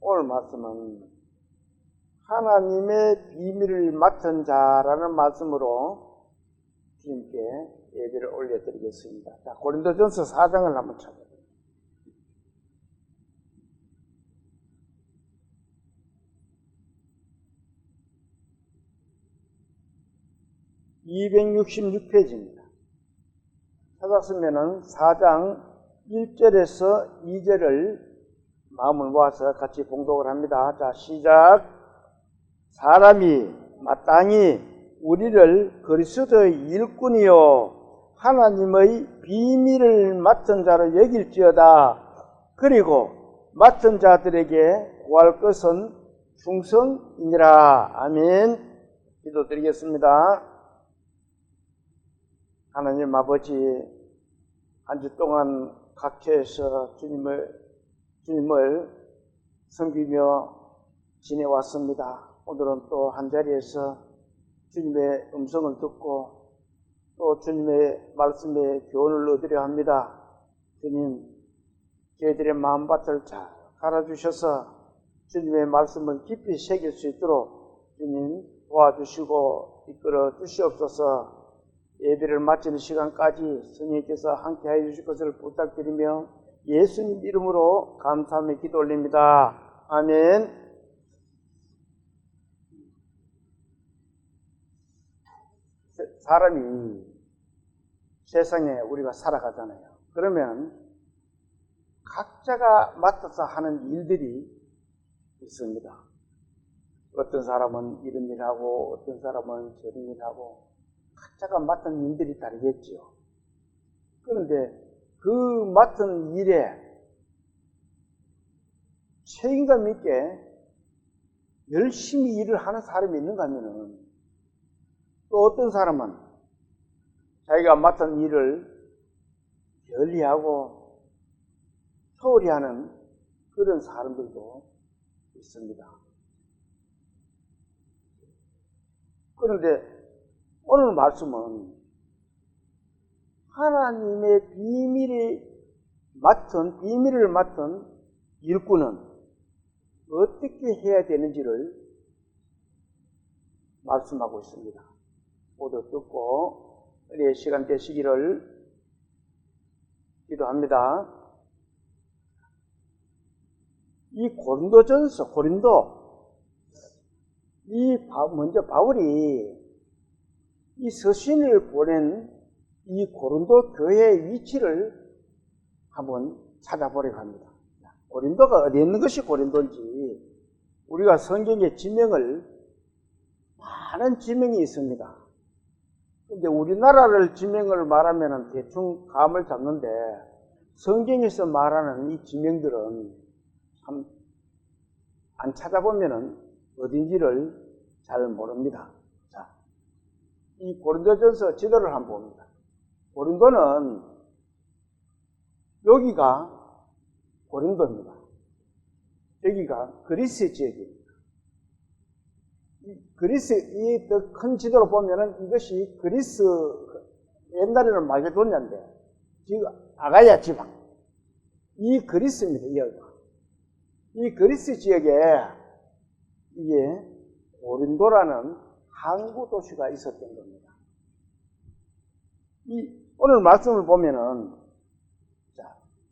오늘 말씀은 하나님의 비밀을 맡은 자라는 말씀으로 주님께 예배를 올려드리겠습니다. 자, 고린도전서 4장을 한번 찾아보세요. (266페이지입니다) 찾았으면은 4장 1절에서 2절을 마음을 모아서 같이 봉독을 합니다. 자, 시작. 사람이 마땅히 우리를 그리스도의 일꾼이요 하나님의 비밀을 맡은 자로 여길지어다. 그리고 맡은 자들에게 구할 것은 충성이니라. 아멘. 기도드리겠습니다. 하나님 아버지, 한 주 동안 각처에서 주님을 섬기며 지내왔습니다. 오늘은 또 한자리에서 주님의 음성을 듣고 또 주님의 말씀에 교훈을 얻으려 합니다. 주님, 저희들의 마음밭을 잘 갈아주셔서 주님의 말씀을 깊이 새길 수 있도록 주님 도와주시고 이끌어 주시옵소서. 예배를 마치는 시간까지 성령께서 함께하여 주실 것을 부탁드리며 예수님 이름으로 감사하며 기도 올립니다. 아멘. 사람이 세상에 우리가 살아가잖아요. 그러면 각자가 맡아서 하는 일들이 있습니다. 어떤 사람은 이런 일하고 어떤 사람은 저런 일하고 각자가 맡은 일들이 다르겠지요. 그런데 그 맡은 일에 책임감 있게 열심히 일을 하는 사람이 있는가 하면은 또 어떤 사람은 자기가 맡은 일을 게을리하고 소홀히 하는 그런 사람들도 있습니다. 그런데 오늘 말씀은 하나님의 비밀을 맡은 일꾼은 어떻게 해야 되는지를 말씀하고 있습니다. 모두 듣고 우리의 시간 되시기를 기도합니다. 이 고린도전서, 먼저 바울이 이 서신을 보낸 이 고린도 교회의 위치를 한번 찾아보려고 합니다. 고린도가 어디 있는 것이 고린도인지, 우리가 성경의 많은 지명이 있습니다. 근데 우리나라를 지명을 말하면 대충 감을 잡는데 성경에서 말하는 이 지명들은 참 안 찾아보면 어딘지를 잘 모릅니다. 이 고린도전서 지도를 한번 봅니다. 고린도는 여기가 고린도입니다. 여기가 그리스 지역입니다. 그리스 이 더 큰 지도로 보면은 이것이 그리스 옛날에는 마게도냐인데 지금 아가야 지방 이 그리스입니다. 여기가 이 그리스 지역에 이게 고린도라는 항구 도시가 있었던 겁니다. 오늘 말씀을 보면은,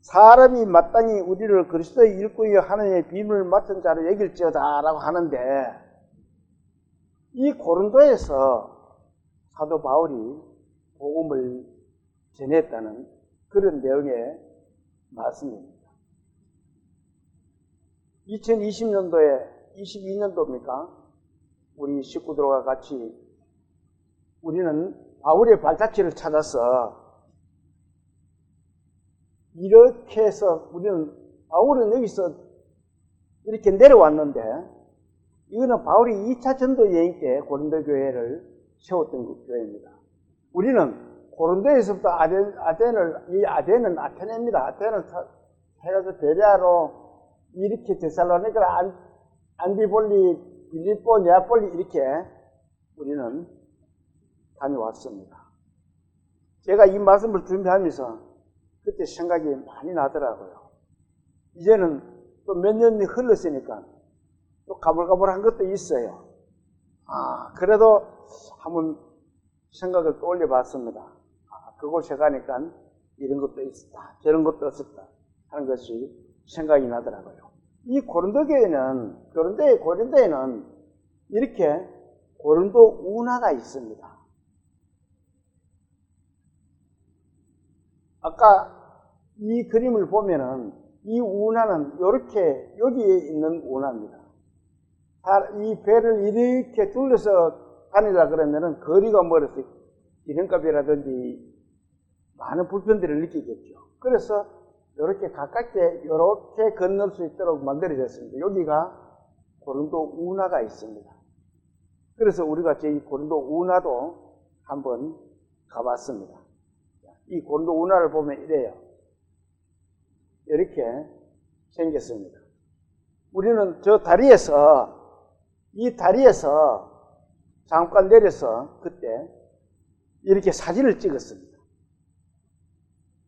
사람이 마땅히 우리를 그리스도의 일꾼이여 하나님의 비밀을 맡은 자로 여길지어다 라고 하는데, 이 고린도에서 사도 바울이 복음을 전했다는 그런 내용의 말씀입니다. 2020년도에 22년도입니까? 우리 식구들과 같이 우리는 바울의 발자취를 찾아서 이렇게 해서 바울은 여기서 이렇게 내려왔는데 이거는 바울이 2차 전도 여행 때 고린도 교회를 세웠던 그 교회입니다. 우리는 고린도에서부터 아덴은 아테네입니다. 아테네를 해가지고 베레아로 이렇게 데살로니가 안디볼리 빌립보, 네아폴리 이렇게 우리는 다녀왔습니다. 제가 이 말씀을 준비하면서 그때 생각이 많이 나더라고요. 이제는 또 몇 년이 흘렀으니까 또 가물가물한 것도 있어요. 그래도 한번 생각을 또 올려봤습니다. 그곳에 가니까 이런 것도 있었다, 저런 것도 없었다 하는 것이 생각이 나더라고요. 이 고린도에는 이렇게 고린도 운하가 있습니다. 아까 이 그림을 보면은 이 운하는 이렇게 여기에 있는 운하입니다. 이 배를 이렇게 둘러서 다니려 그러면은 거리가 멀어서 기름값이라든지 많은 불편들을 느끼겠죠. 그래서 이렇게 가깝게 이렇게 건널 수 있도록 만들어졌습니다. 여기가 고린도 운하가 있습니다. 그래서 우리가 이 고린도 운하도 한번 가봤습니다. 이 고린도 운하를 보면 이래요. 이렇게 생겼습니다. 우리는 이 다리에서 잠깐 내려서 그때 이렇게 사진을 찍었습니다.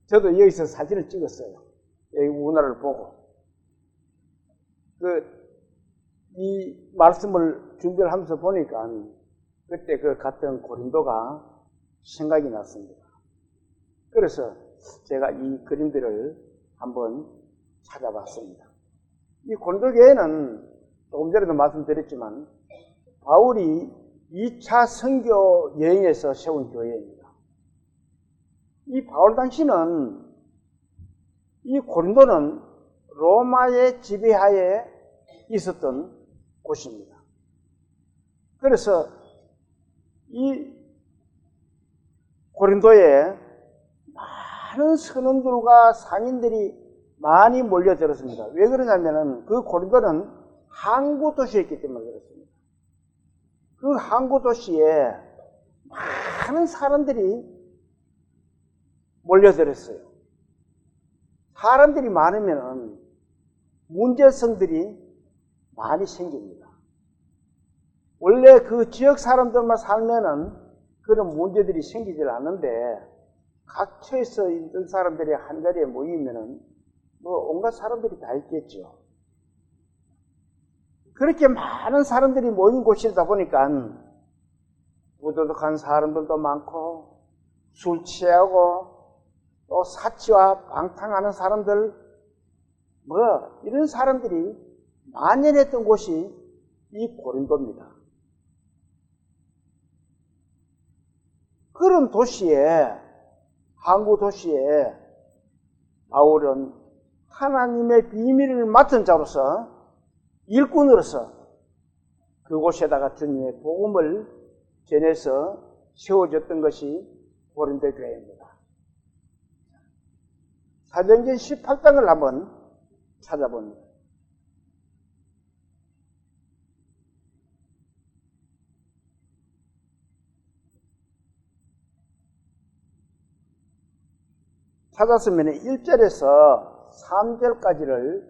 저도 여기서 사진을 찍었어요. 여기 운하를 보고. 이 말씀을 준비를 하면서 보니까 그때 그 갔던 고린도가 생각이 났습니다. 그래서 제가 이 그림들을 한번 찾아봤습니다. 이 고린도 교회는 조금 전에도 말씀드렸지만 바울이 2차 선교 여행에서 세운 교회입니다. 이 바울 당시는 이 고린도는 로마의 지배하에 있었던 곳입니다. 그래서 이 고린도에 많은 선원들과 상인들이 많이 몰려들었습니다. 왜 그러냐면은 그 고린도는 항구 도시였기 때문에 그렇습니다. 그 항구 도시에 많은 사람들이 몰려들었어요. 사람들이 많으면은 문제성들이 많이 생깁니다. 원래 그 지역 사람들만 살면은 그런 문제들이 생기질 않는데 각처에서 있는 사람들이 한자리에 모이면은 온갖 사람들이 다 있겠죠. 그렇게 많은 사람들이 모인 곳이다 보니까 부도덕한 사람들도 많고 술 취하고 또 사치와 방탕하는 사람들 이런 사람들이 만연했던 곳이 이 고린도입니다. 그런 도시에 항구 도시에 바울은 하나님의 비밀을 맡은 자로서 일꾼으로서 그곳에다가 주님의 복음을 전해서 세워졌던 것이 고린도 교회입니다. 사도행전 18장을 한번 찾아봅니다. 찾았으면 1절에서 3절까지를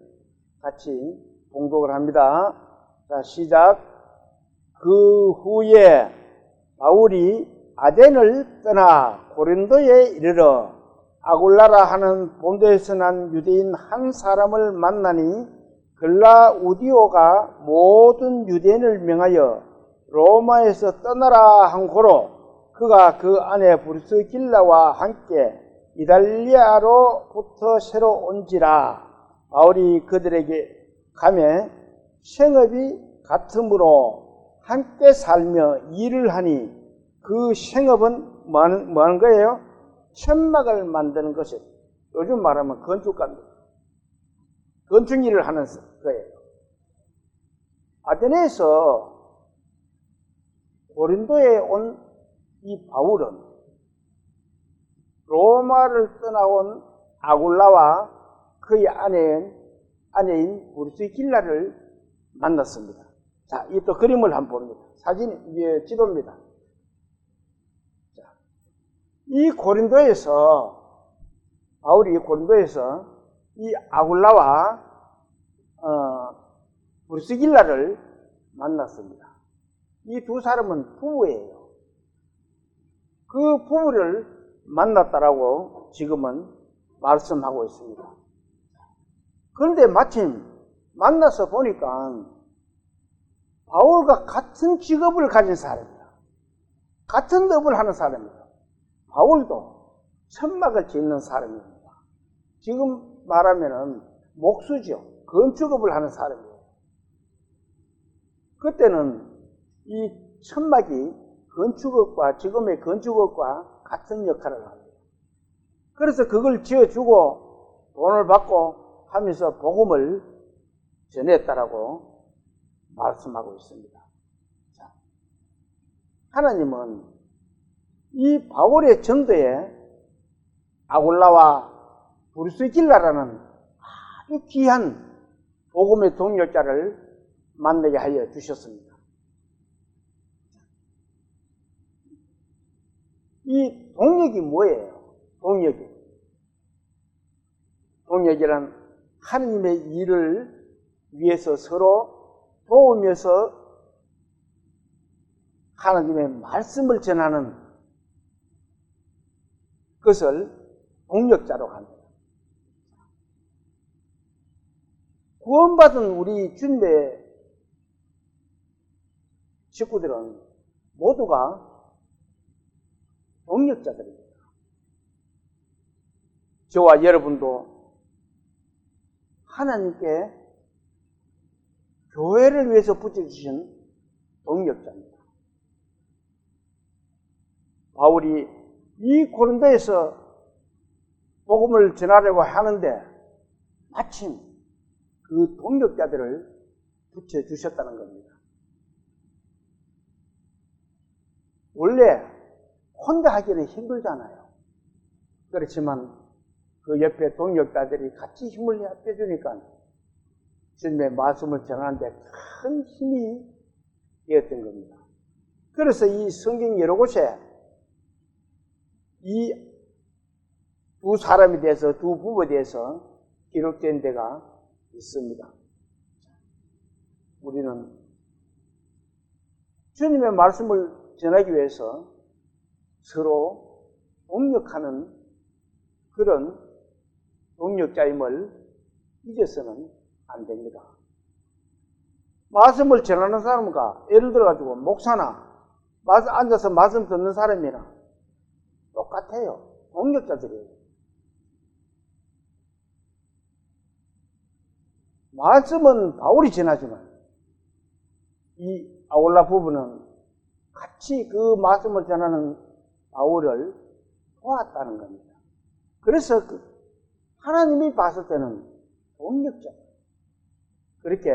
같이 봉독을 합니다. 자, 시작. 그 후에 바울이 아덴을 떠나 고린도에 이르러 아굴라라 하는 본도에서 난 유대인 한 사람을 만나니 글라우디오가 모든 유대인을 명하여 로마에서 떠나라 한 고로 그가 그 안에 브리스길라와 함께 이달리아로부터 새로 온지라. 바울이 그들에게 가매 생업이 같으므로 함께 살며 일을 하니 그 생업은 뭐 하는 거예요? 천막을 만드는 것이에요. 요즘 말하면 건축가입니다. 건축 일을 하는 거예요. 아테네에서 고린도에 온 이 바울은 로마를 떠나온 아굴라와 그의 아내인 브리스길라를 만났습니다. 자, 이 또 그림을 한번 봅니다. 사진, 지도입니다. 자, 이 고린도에서, 바울이 고린도에서 이 아굴라와, 브리스길라를 만났습니다. 이 두 사람은 부부예요. 그 부부를 만났다라고 지금은 말씀하고 있습니다. 그런데 마침 만나서 보니까 바울과 같은 직업을 가진 사람이다. 같은 업을 하는 사람이다. 바울도 천막을 짓는 사람입니다. 지금 말하면은 목수죠. 건축업을 하는 사람이에요. 그때는 이 천막이 건축업과 지금의 건축업과 같은 역할을 합니다. 그래서 그걸 지어주고 돈을 받고 하면서 복음을 전했다라고 말씀하고 있습니다. 자, 하나님은 이 바울의 전도에 아굴라와 브리스길라라는 아주 귀한 복음의 동역자를 만나게 하여 주셨습니다. 이 동역이 뭐예요? 동역이란 하느님의 일을 위해서 서로 도우면서 하나님의 말씀을 전하는 것을 동역자로 합니다. 구원받은 우리 주님의 식구들은 모두가 동역자들입니다. 저와 여러분도 하나님께 교회를 위해서 붙여주신 동역자입니다. 바울이 이 고린도에서 복음을 전하려고 하는데 마침 그 동역자들을 붙여주셨다는 겁니다. 원래 혼자 하기는 힘들잖아요. 그렇지만 그 옆에 동역자들이 같이 힘을 빼주니까 주님의 말씀을 전하는데 큰 힘이 되었던 겁니다. 그래서 이 성경 여러 곳에 이 두 사람에 대해서, 두 부부에 대해서 기록된 데가 있습니다. 우리는 주님의 말씀을 전하기 위해서 서로 동역하는 그런 동역자임을 잊어서는 안 됩니다. 말씀을 전하는 사람과 예를 들어가지고 목사나 앉아서 말씀 듣는 사람이나 똑같아요. 동역자들이에요. 말씀은 바울이 전하지만 이 아굴라 부부는 같이 그 말씀을 전하는 바울을 도왔다는 겁니다. 그래서 하나님이 봤을 때는 동역자 그렇게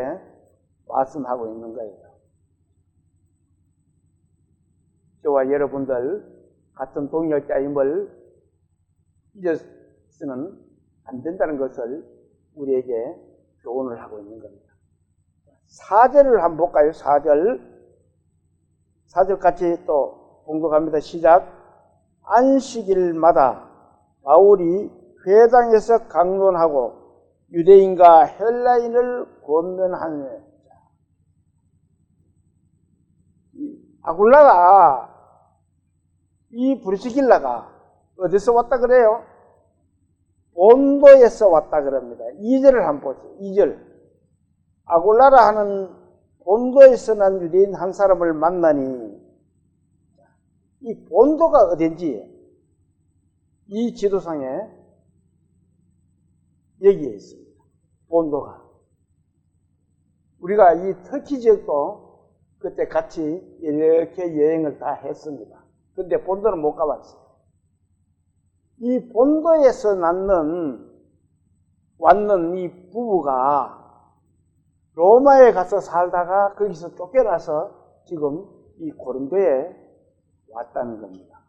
말씀하고 있는 거예요. 저와 여러분들 같은 동역자임을 잊어서는 안 된다는 것을 우리에게 교훈을 하고 있는 겁니다. 4절을 한번 볼까요? 4절 같이 또 봉독합니다. 시작. 안식일마다 바울이 회당에서 강론하고 유대인과 헬라인을 권면하네. 아굴라가 이 브리스길라가 어디서 왔다 그래요? 본도에서 왔다 그럽니다. 2절을 한번 보세요. 2절. 아굴라라 하는 본도에서 난 유대인 한 사람을 만나니 이 본도가 어딘지 이 지도상에 여기에 있습니다. 본도가. 우리가 이 터키 지역도 그때 같이 이렇게 여행을 다 했습니다. 근데 본도는 못 가봤어요. 이 본도에서 왔는 이 부부가 로마에 가서 살다가 거기서 쫓겨나서 지금 이 고린도에 왔다는 겁니다.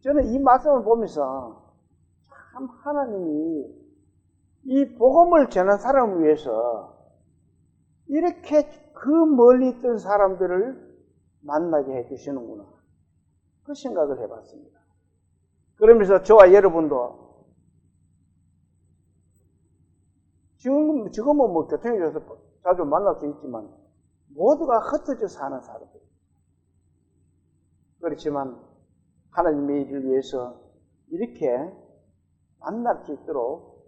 저는 이 말씀을 보면서 참 하나님이 이 복음을 전한 사람을 위해서 이렇게 그 멀리 있던 사람들을 만나게 해주시는구나. 그 생각을 해봤습니다. 그러면서 저와 여러분도 지금은 뭐 교통에 가서 자주 만날 수 있지만 모두가 흩어져 사는 사람들. 그렇지만 하나님의 일을 위해서 이렇게 만날 수 있도록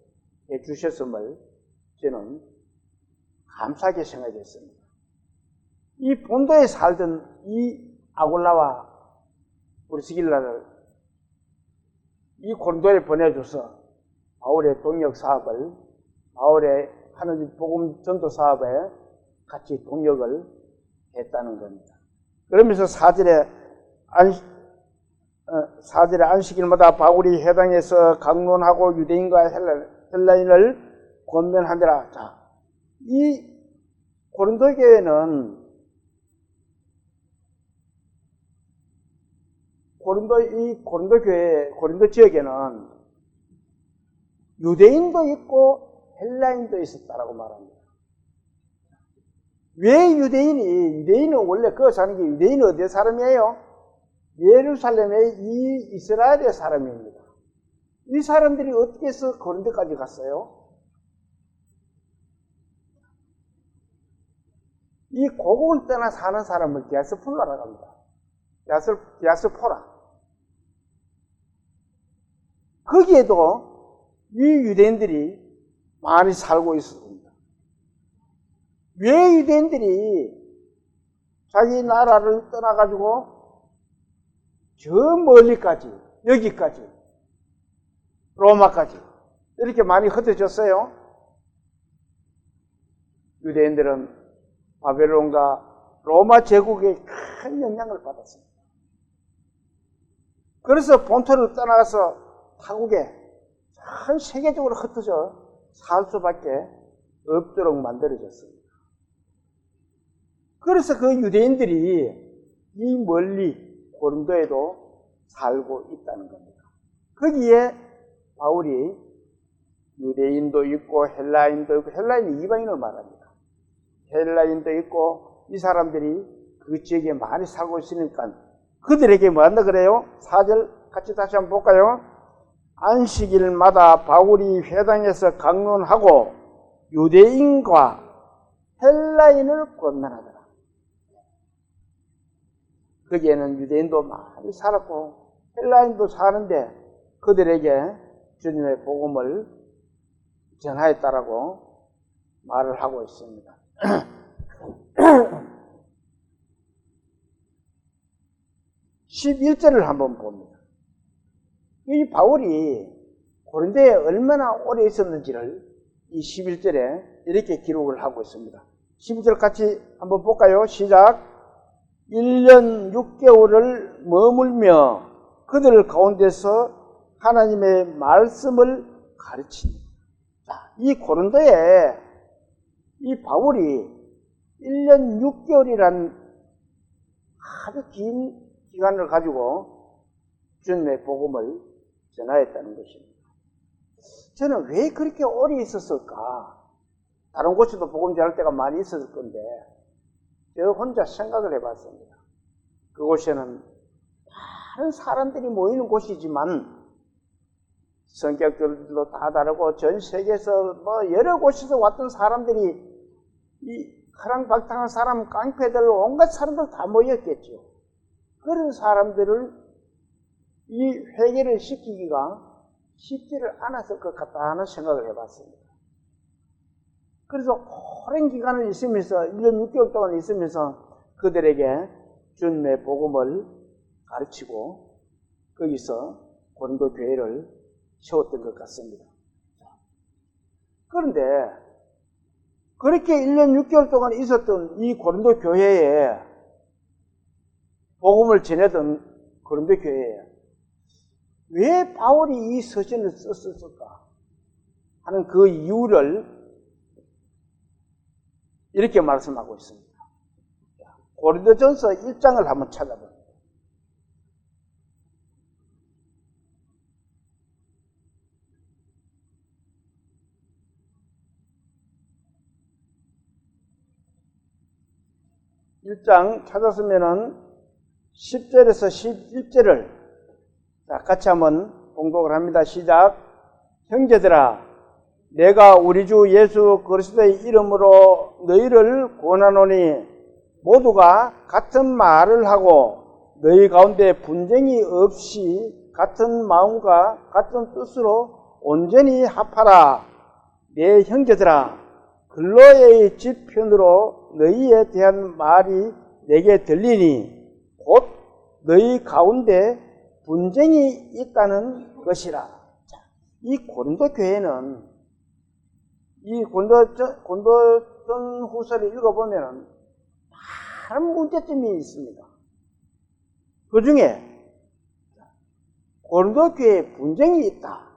해주셨음을 저는 감사하게 생각했습니다. 이 본도에 살던 이 아굴라와 브리스길라를 이 고린도에 보내줘서 바울의 동역 사업을, 바울의 하느님 복음 전도 사업에 같이 동역을 했다는 겁니다. 그러면서 4절에 안식일마다 바울이 회당에서 강론하고 유대인과 헬라인을 권면하더라. 자, 이 고린도 교회는 고린도 교회, 고린도 지역에는 유대인도 있고 헬라인도 있었다라고 말합니다. 왜 유대인은 원래 그 사는 게 유대인은 어디의 사람이에요? 예루살렘의 이 이스라엘의 사람입니다. 이 사람들이 어떻게 해서 고린도까지 갔어요? 이 고국을 떠나 사는 사람을 디아스폴라라고 합니다. 디아스포라. 거기에도 이 유대인들이 많이 살고 있었습니다. 왜 유대인들이 자기 나라를 떠나가지고 저 멀리까지, 여기까지, 로마까지 이렇게 많이 흩어졌어요? 유대인들은 바벨론과 로마 제국에 큰 영향을 받았습니다. 그래서 본토를 떠나가서 타국에 전 세계적으로 흩어져 살 수밖에 없도록 만들어졌습니다. 그래서 그 유대인들이 이 멀리 고린도에도 살고 있다는 겁니다. 거기에 바울이 유대인도 있고 헬라인도 있고, 헬라인이 이방인을 말합니다. 헬라인도 있고 이 사람들이 그 지역에 많이 살고 있으니까 그들에게 뭐 한다 그래요? 4절 같이 다시 한번 볼까요? 안식일마다 바울이 회당에서 강론하고 유대인과 헬라인을 권면하더라. 거기에는 유대인도 많이 살았고 헬라인도 사는데 그들에게 주님의 복음을 전하였다라고 말을 하고 있습니다. 11절을 한번 봅니다. 이 바울이 고린도에 얼마나 오래 있었는지를 이 11절에 이렇게 기록을 하고 있습니다. 12절 같이 한번 볼까요? 시작. 1년 6개월을 머물며 그들 가운데서 하나님의 말씀을 가르칩니다. 자, 이 고린도에 이 바울이 1년 6개월이란 아주 긴 기간을 가지고 주님의 복음을 전하였다는 것입니다. 저는 왜 그렇게 오래 있었을까? 다른 곳에도 복음 전할 때가 많이 있었을 건데 제가 혼자 생각을 해봤습니다. 그곳에는 많은 사람들이 모이는 곳이지만 성격들도 다 다르고 전 세계에서 뭐 여러 곳에서 왔던 사람들이 이 가랑박탕한 사람, 깡패들, 온갖 사람들 다 모였겠죠. 그런 사람들을 이 회개를 시키기가 쉽지를 않았을 것 같다 하는 생각을 해봤습니다. 그래서 오랜 기간을 있으면서 1년 6개월 동안 있으면서 그들에게 주님의 복음을 가르치고 거기서 고린도 교회를 세웠던 것 같습니다. 그런데 그렇게 1년 6개월 동안 있었던 이 고린도 교회에 복음을 전하던 고린도 교회에 왜 바울이 이 서신을 썼을까 하는 그 이유를 이렇게 말씀하고 있습니다. 고린도전서 1장을 한번 찾아봅니다. (1장) 찾았으면은 10절에서 11절을 같이 한번 봉독을 합니다. 시작. 형제들아, 내가 우리 주 예수 그리스도의 이름으로 너희를 권하노니 모두가 같은 말을 하고 너희 가운데 분쟁이 없이 같은 마음과 같은 뜻으로 온전히 합하라. 내 형제들아, 글로의 집 편으로 너희에 대한 말이 내게 들리니 곧 너희 가운데 분쟁이 있다는 것이라. 자, 이 고린도 교회는 이 고린도전 후서를 읽어보면 많은 문제점이 있습니다. 그 중에 고린도 교회에 분쟁이 있다.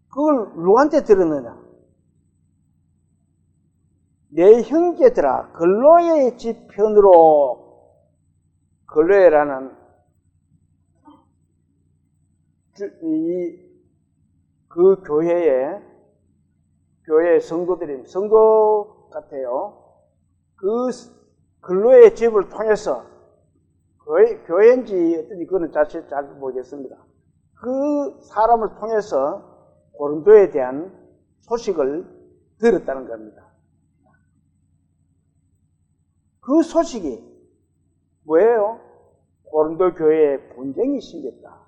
그걸 누구한테 들었느냐? 내 형제들아, 글로의 집 편으로, 글로에라는 그 교회 성도 같아요. 그 글로의 집을 통해서 교회인지 어떤지 그거는 사실 잘 모르겠습니다. 그 사람을 통해서 고린도에 대한 소식을 들었다는 겁니다. 그 소식이 뭐예요? 고린도 교회에 분쟁이 생겼다.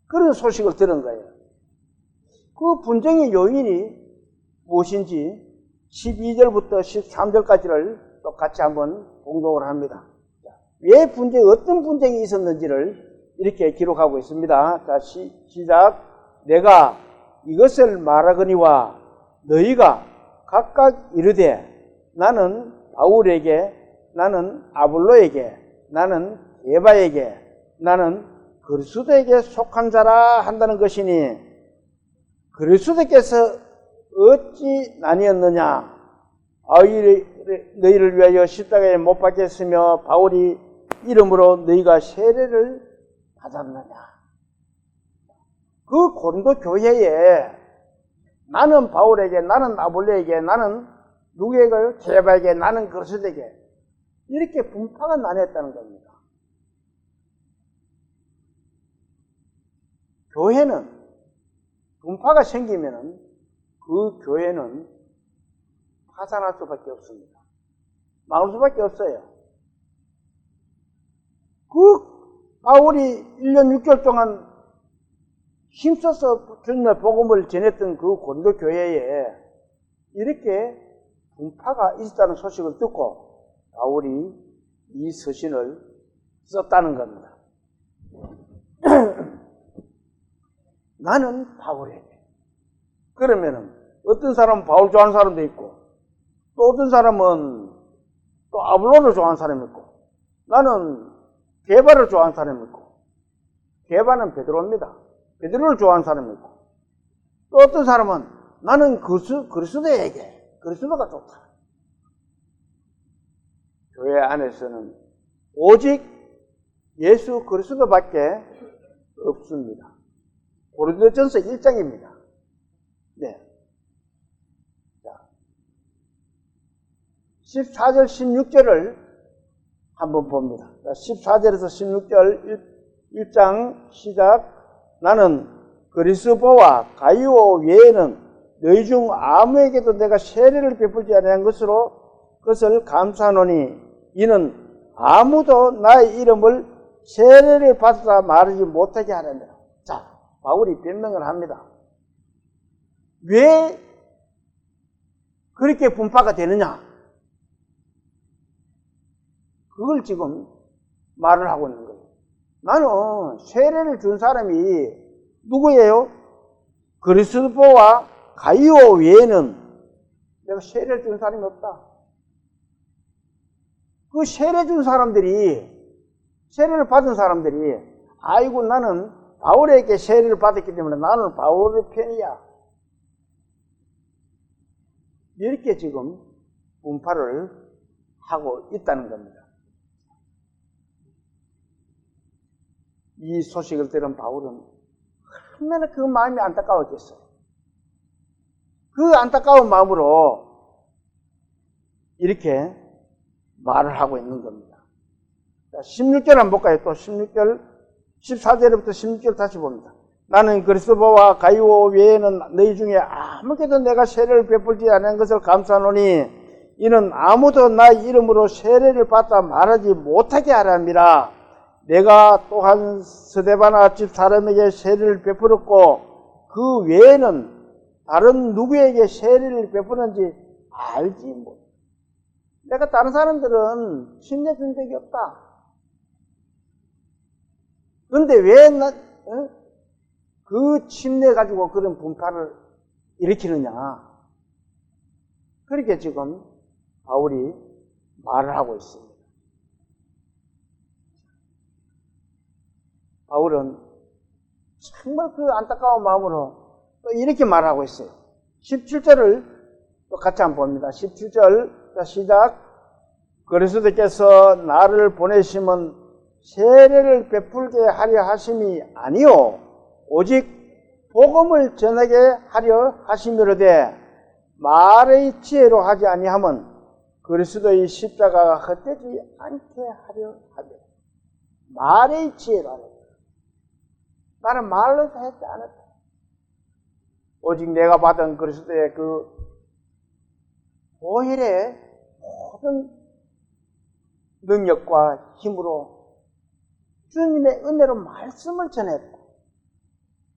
그런 소식을 들은 거예요. 그 분쟁의 요인이 무엇인지 12절부터 13절까지를 또 같이 한번 공독을 합니다. 왜 어떤 분쟁이 있었는지를 이렇게 기록하고 있습니다. 자, 시작. 내가 이것을 말하거니와 너희가 각각 이르되 나는 바울에게, 나는 아볼로에게, 나는 게바에게, 나는 그리스도에게 속한 자라 한다는 것이니 그리스도께서 어찌 나뉘었느냐? 너희를 위하여 십자가에 못 박혔으며 바울이 이름으로 너희가 세례를 받았느냐? 그 고린도 교회에 나는 바울에게, 나는 아볼로에게, 나는 누구에게요? 게바에게, 나는 그리스도에게 이렇게 분파가 나뉘었다는 겁니다. 교회는 분파가 생기면은 그 교회는 파산할 수밖에 없습니다. 망할 수밖에 없어요. 그 바울이 1년 6개월 동안 힘써서 주님의 복음을 전했던 그 고린도 교회에 이렇게 분파가 있었다는 소식을 듣고 바울이 이 서신을 썼다는 겁니다. 나는 바울에게. 그러면은 어떤 사람은 바울 좋아하는 사람도 있고 또 어떤 사람은 또 아볼로를 좋아하는 사람이 있고 나는 게바를 좋아하는 사람이 있고 게바는 베드로입니다. 베드로를 좋아하는 사람이 있고 또 어떤 사람은 나는 그리스도에게 그리스도가 좋다. 교회 안에서는 오직 예수 그리스도밖에 없습니다. 고린도전서 1장입니다. 네. 자, 14절, 16절을 한번 봅니다. 14절에서 16절 1장 시작. 나는 그리스도와 가이오 외에는 너희 중 아무에게도 내가 세례를 베풀지 아니한 것을 감사하노니 이는 아무도 나의 이름을 세례를 받아 말하지 못하게 하려니라. 자, 바울이 변명을 합니다. 왜 그렇게 분파가 되느냐? 그걸 지금 말을 하고 있는 거예요. 나는 세례를 준 사람이 누구예요? 그리스도와 가이오 외에는 내가 세례를 준 사람이 없다. 그 세례 준 사람들이, 세례를 받은 사람들이, 아이고 나는 바울에게 세례를 받았기 때문에 나는 바울의 편이야. 이렇게 지금 분파를 하고 있다는 겁니다. 이 소식을 들은 바울은 얼마나 그 마음이 안타까웠겠어요. 그 안타까운 마음으로 이렇게 말을 하고 있는 겁니다. 16절 한번 볼까요? 또 16절, 14절부터 16절 다시 봅니다. 나는 그리스도와 가이오 외에는 너희 중에 아무에게도 내가 세례를 베풀지 않은 것을 감사하노니 이는 아무도 나의 이름으로 세례를 받다 말하지 못하게 하랍니다. 내가 또한 스데바나 집 사람에게 세례를 베풀었고 그 외에는 다른 누구에게 세례를 베푸는지 알지 뭐. 내가 다른 사람들은 침례 준 적이 없다. 그런데 왜 그 침례 가지고 그런 분파를 일으키느냐. 그렇게 지금 바울이 말을 하고 있습니다. 바울은 정말 그 안타까운 마음으로 또 이렇게 말하고 있어요. 17절을 또 같이 한번 봅니다. 17절, 자, 시작. 그리스도께서 나를 보내심은 세례를 베풀게 하려 하심이 아니요 오직 복음을 전하게 하려 하심이로되 말의 지혜로 하지 아니함은 그리스도의 십자가가 헛되지 않게 하려 하되. 말의 지혜로 하려. 나는 말로서 했지 않았다. 오직 내가 받은 그리스도의 그 보혈의 모든 능력과 힘으로 주님의 은혜로 말씀을 전했다.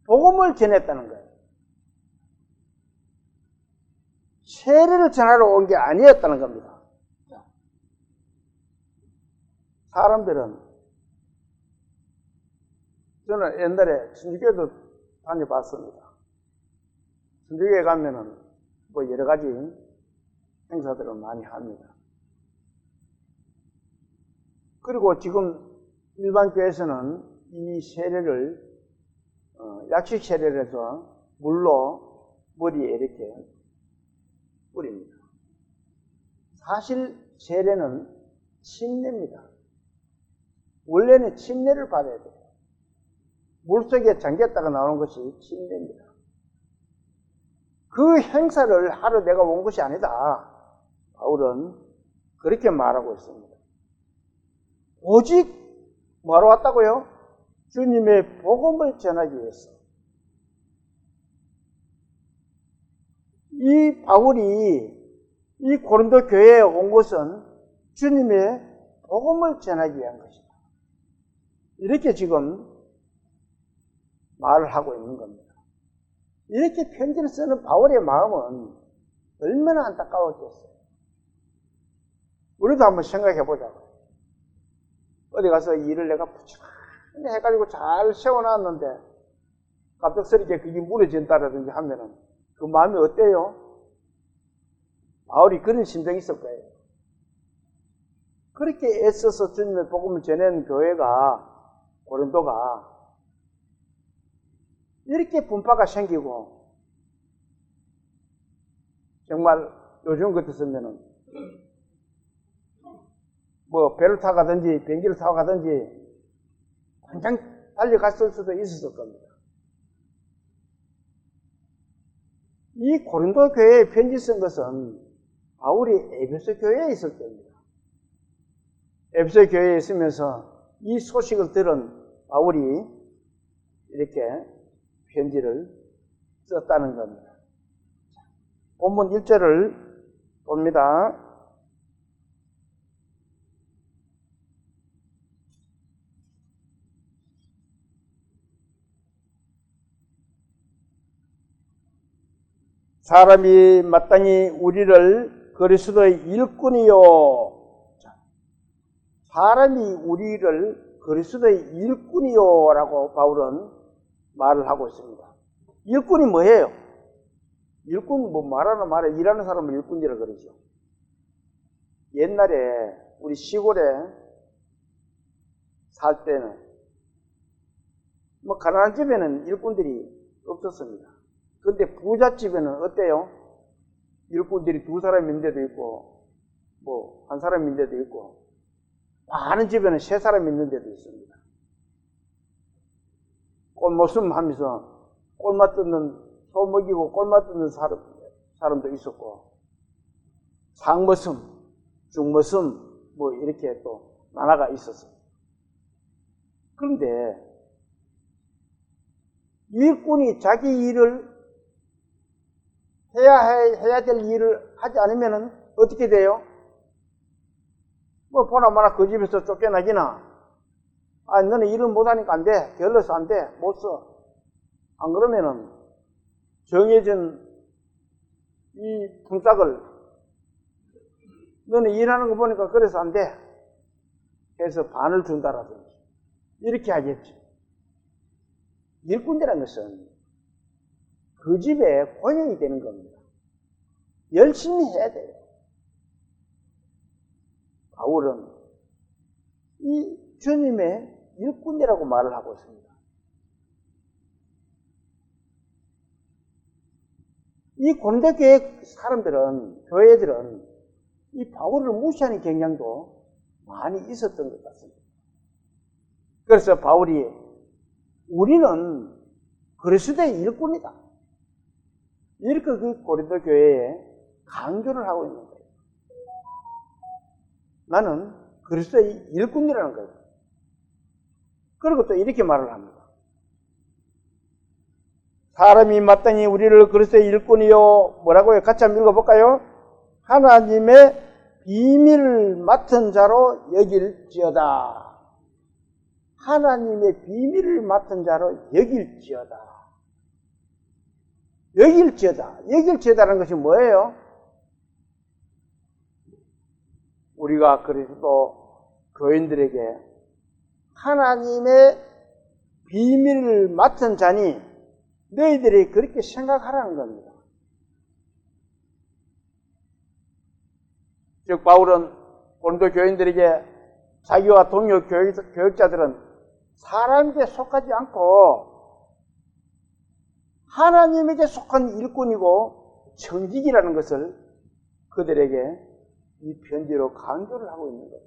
복음을 전했다는 거예요. 세례를 전하러 온 게 아니었다는 겁니다. 사람들은, 저는 옛날에 순교회도 다녀봤습니다. 순교회에 가면은 뭐 여러 가지 행사들을 많이 합니다. 그리고 지금 일반 교회에서는 이 세례를 약식 세례를 해서 물로 머리에 이렇게 뿌립니다. 사실 세례는 침례입니다. 원래는 침례를 받아야 돼요. 물속에 잠겼다가 나오는 것이 침례입니다. 그 행사를 하러 내가 온 것이 아니다. 바울은 그렇게 말하고 있습니다. 오직 뭐하러 왔다고요? 주님의 복음을 전하기 위해서. 이 바울이 이 고린도 교회에 온 것은 주님의 복음을 전하기 위한 것이다. 이렇게 지금 말을 하고 있는 겁니다. 이렇게 편지를 쓰는 바울의 마음은 얼마나 안타까웠겠어요. 우리도 한번 생각해 보자고요. 어디 가서 일을 내가 부지런히 해가지고 잘 세워놨는데 갑작스럽게 그게 무너진다라든지 하면은 그 마음이 어때요? 바울이 그런 심정이 있을 거예요. 그렇게 애써서 주님의 복음을 전한 교회가, 고린도가 이렇게 분파가 생기고, 정말 요즘 같았으면은 뭐 배를 타고 가든지 비행기를 타고 가든지 당장 달려갔을 수도 있었을 겁니다. 이 고린도 교회에 편지 쓴 것은 바울이 에베소 교회에 있을 때입니다. 에베소 교회에 있으면서 이 소식을 들은 바울이 이렇게 편지를 썼다는 겁니다. 본문 1절을 봅니다. 사람이 마땅히 우리를 그리스도의 일꾼이요. 사람이 우리를 그리스도의 일꾼이요 라고 바울은 말을 하고 있습니다. 일꾼이 뭐예요? 일꾼 뭐 말하는 말에 일하는 사람을 일꾼이라 그러죠. 옛날에 우리 시골에 살 때는 뭐 가난한 집에는 일꾼들이 없었습니다. 그런데 부잣집에는 어때요? 일꾼들이 2사람 있는데도 있고 뭐 1사람 있는데도 있고 많은 집에는 3사람 있는데도 있습니다. 꼴모숨 하면서 꼴맛 뜯는 소 먹이고 꼴맛 뜯는 사람도 있었고 상머슴, 중머슴 뭐 이렇게 또 나라가 있었어요. 그런데 일꾼이 자기 일을 해야 될 일을 하지 않으면 어떻게 돼요? 뭐 보나마나 그 집에서 쫓겨나기나, 아 너는 일을 못하니까 안 돼, 게을러서 안 돼, 못 써. 안 그러면은 정해진 이 품삯을 너는 일하는 거 보니까 그래서 안 돼. 해서 반을 준다라든지 이렇게 하겠지. 일꾼이라는 것은 그 집에 고용이 되는 겁니다. 열심히 해야 돼요. 바울은 이 주님의 일꾼이라고 말을 하고 있습니다. 이 고린도 교회 사람들은, 교회들은 이 바울을 무시하는 경향도 많이 있었던 것 같습니다. 그래서 바울이 우리는 그리스도의 일꾼이다, 이렇게 그 고린도 교회에 강조를 하고 있는 거예요. 나는 그리스도의 일꾼이라는 거예요. 그리고 또 이렇게 말을 합니다. 사람이 마땅히 우리를 그리스도의 일꾼이요, 뭐라고요? 같이 한번 읽어볼까요? 하나님의 비밀을 맡은 자로 여길지어다. 하나님의 비밀을 맡은 자로 여길지어다. 여길지어다. 여길지어다라는 것이 뭐예요? 우리가 그리스도 교인들에게 하나님의 비밀을 맡은 자니 너희들이 그렇게 생각하라는 겁니다. 즉 바울은 고린도 교인들에게 자기와 동료 교역자들은 사람에게 속하지 않고 하나님에게 속한 일꾼이고 청직이라는 것을 그들에게 이 편지로 강조를 하고 있는 거예요.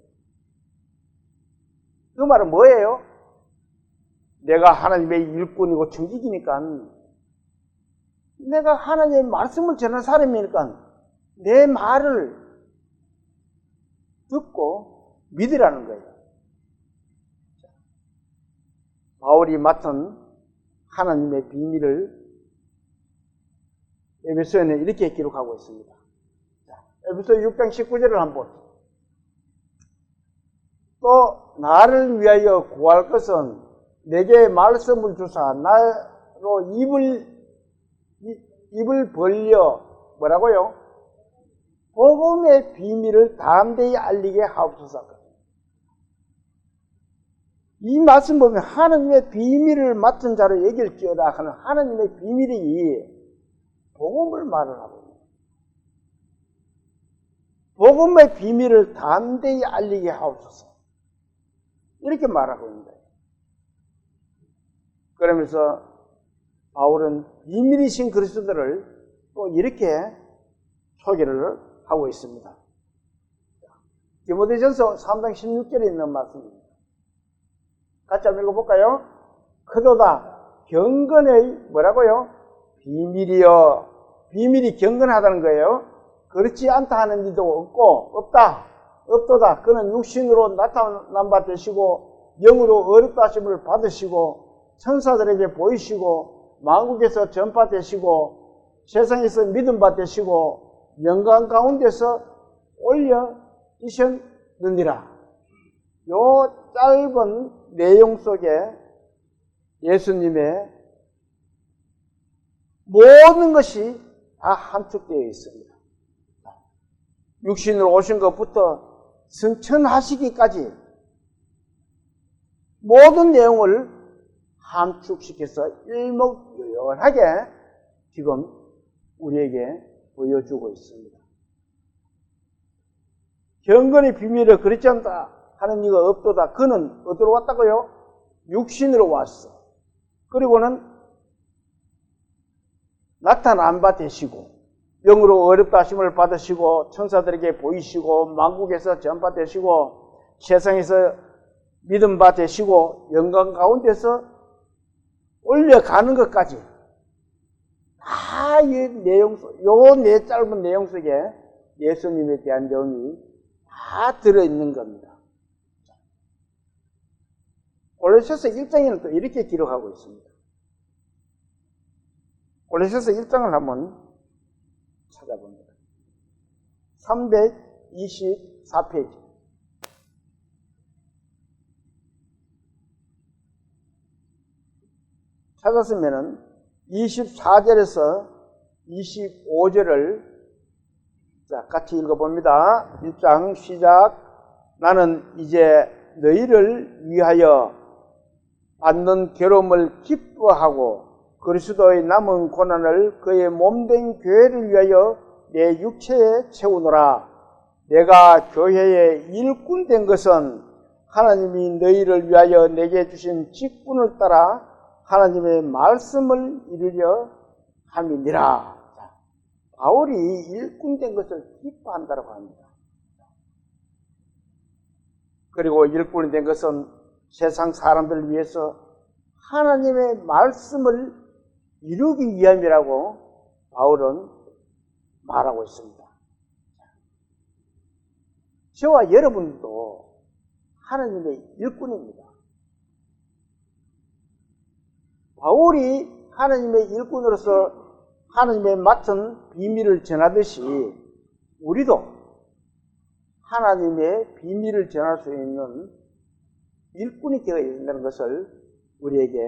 그 말은 뭐예요? 내가 하나님의 일꾼이고 청직이니까, 내가 하나님의 말씀을 전하는 사람이니까 내 말을 듣고 믿으라는 거예요. 바울이 맡은 하나님의 비밀을 에베소에는 이렇게 기록하고 있습니다. 에베소 6장 19절을 한번. 또 나를 위하여 구할 것은 내게 말씀을 주사 나로 입을 벌려 뭐라고요? 복음의 비밀을 담대히 알리게 하옵소서. 이 말씀 보면 하나님의 비밀을 맡은 자로 여길지어다 하는 하나님의 비밀이 복음을 말을 하고 있습니다. 복음의 비밀을 담대히 알리게 하옵소서, 이렇게 말하고 있는 거예요. 그러면서 바울은 비밀이신 그리스도를 또 이렇게 소개를 하고 있습니다. 디모데전서 3장 16절에 있는 말씀입니다. 같이 한번 읽어볼까요? 그도다 경건의 뭐라고요? 비밀이여. 비밀이 경건하다는 거예요. 그렇지 않다 하는 이도 없다. 없도다. 그는 육신으로 나타난 바 되시고 영으로 어렵다 하심을 받으시고 천사들에게 보이시고 만국에서 전파되시고 세상에서 믿음 바 되시고 영광 가운데서 올려지셨느니라. 요 짧은 내용 속에 예수님의 모든 것이 다 함축되어 있습니다. 육신으로 오신 것부터 승천하시기까지 모든 내용을 함축시켜서 일목요연하게 지금 우리에게 보여주고 있습니다. 경건의 비밀을 그렇지 않다 하는 이가 없도다. 그는 어디로 왔다고요? 육신으로 왔어. 그리고는 나타난 바 되시고 영으로 어렵다 하심을 받으시고 천사들에게 보이시고 만국에서 전파되시고 세상에서 믿음 바 되시고 영광 가운데서 올려가는 것까지 다 이 내용, 요 네 짧은 내용 속에 예수님에 대한 내용이 다 들어있는 겁니다. 골로새서 1장에는 또 이렇게 기록하고 있습니다. 골로새서 1장을 한번 찾아봅니다. 324페이지. 찾았으면은 24절에서 25절을 자, 같이 읽어봅니다. 1장 시작. 나는 이제 너희를 위하여 받는 괴로움을 기뻐하고 그리스도의 남은 고난을 그의 몸된 교회를 위하여 내 육체에 채우노라. 내가 교회의 일꾼 된 것은 하나님이 너희를 위하여 내게 주신 직분을 따라 하나님의 말씀을 이루려 함이니라. 바울이 일꾼 된 것을 기뻐한다고 합니다. 그리고 일꾼이 된 것은 세상 사람들을 위해서 하나님의 말씀을 이루기 위함이라고 바울은 말하고 있습니다. 저와 여러분도 하나님의 일꾼입니다. 바울이 하나님의 일꾼으로서 하나님의 맡은 비밀을 전하듯이 우리도 하나님의 비밀을 전할 수 있는 일꾼이 되어야 된다는 것을 우리에게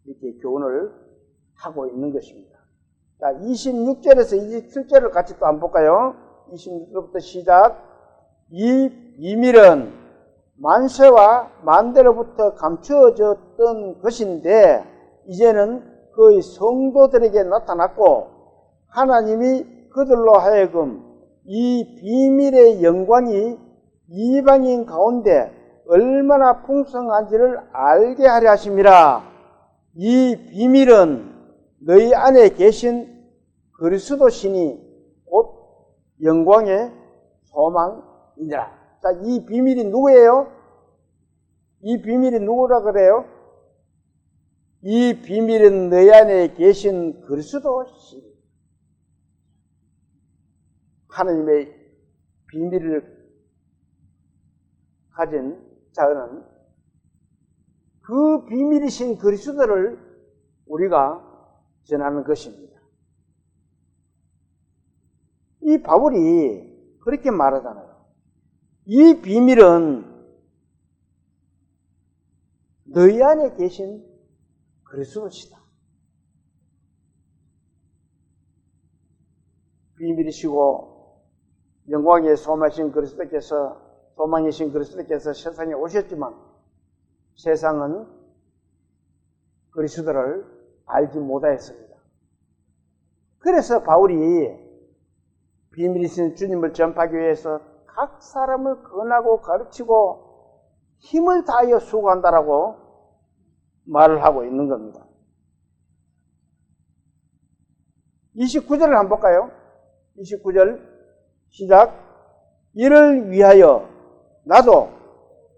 이렇게 교훈을 하고 있는 것입니다. 자, 26절에서 27절을 같이 또 한번 볼까요? 26절부터 시작. 이 비밀은 만세와 만대로부터 감추어졌던 것인데 이제는 그의 성도들에게 나타났고 하나님이 그들로 하여금 이 비밀의 영광이 이방인 가운데 얼마나 풍성한지를 알게 하려 하심이라. 이 비밀은 너희 안에 계신 그리스도 신이 곧 영광의 소망이니라. 자, 이 비밀이 누구예요? 이 비밀이 누구라 그래요? 이 비밀은 너희 안에 계신 그리스도 신. 하나님의 비밀을 가진 자는 그 비밀이신 그리스도를 우리가 전하는 것입니다. 이 바울이 그렇게 말하잖아요. 이 비밀은 너희 안에 계신 그리스도시다. 비밀이시고 영광의 소망이신 그리스도께서 세상에 오셨지만 세상은 그리스도를 알지 못하였습니다. 그래서 바울이 비밀이신 주님을 전파하기 위해서 각 사람을 권하고 가르치고 힘을 다하여 수고한다라고 말을 하고 있는 겁니다. 29절을 한번 볼까요? 29절 시작. 이를 위하여 나도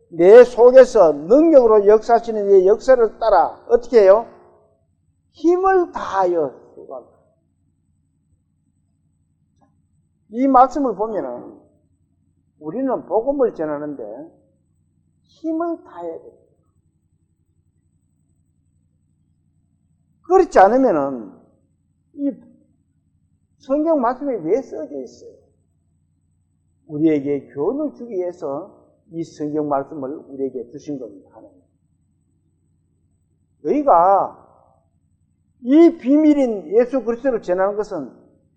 내 속에서 능력으로 역사하시는 이의 역사를 따라 어떻게 해요? 힘을 다하여 수고한다. 이 말씀을 보면은 우리는 복음을 전하는데 힘을 다해야 돼요. 그렇지 않으면은 이 성경 말씀이 왜 써져 있어요? 우리에게 교훈을 주기 위해서 이 성경 말씀을 우리에게 주신 겁니다. 하나님. 너희가 이 비밀인 예수 그리스도를 전하는 것은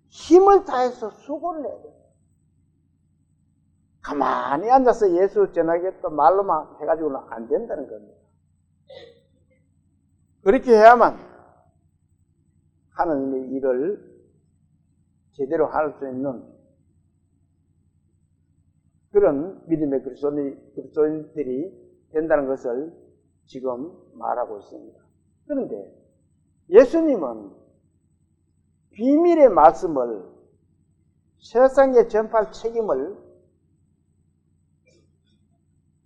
힘을 다해서 수고를 해야 돼요. 가만히 앉아서 예수 전하겠다 말로만 해가지고는 안 된다는 겁니다. 그렇게 해야만 하나님의 일을 제대로 할 수 있는 그런 믿음의 그리스도인들이 된다는 것을 지금 말하고 있습니다. 그런데 예수님은 비밀의 말씀을 세상에 전파할 책임을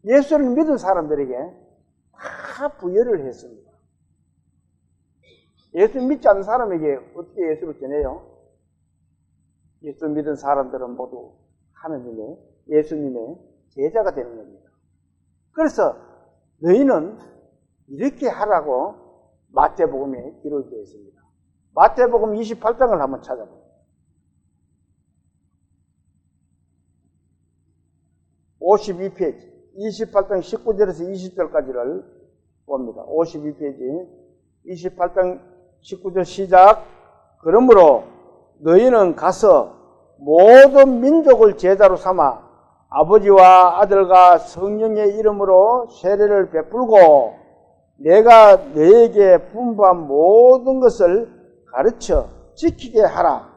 예수를 믿은 사람들에게 다 부여를 했습니다. 예수 믿지 않는 사람에게 어떻게 예수를 전해요? 예수 믿은 사람들은 모두 하나님의 예수님의 제자가 되는 겁니다. 그래서 너희는 이렇게 하라고 마태복음에 기록되어 있습니다. 마태복음 28장을 한번 찾아보세요. 52페이지 28장 19절에서 20절까지를 봅니다. 52페이지 28장 19절 시작. 그러므로 너희는 가서 모든 민족을 제자로 삼아 아버지와 아들과 성령의 이름으로 세례를 베풀고 내가 너에게 분부한 모든 것을 가르쳐 지키게 하라.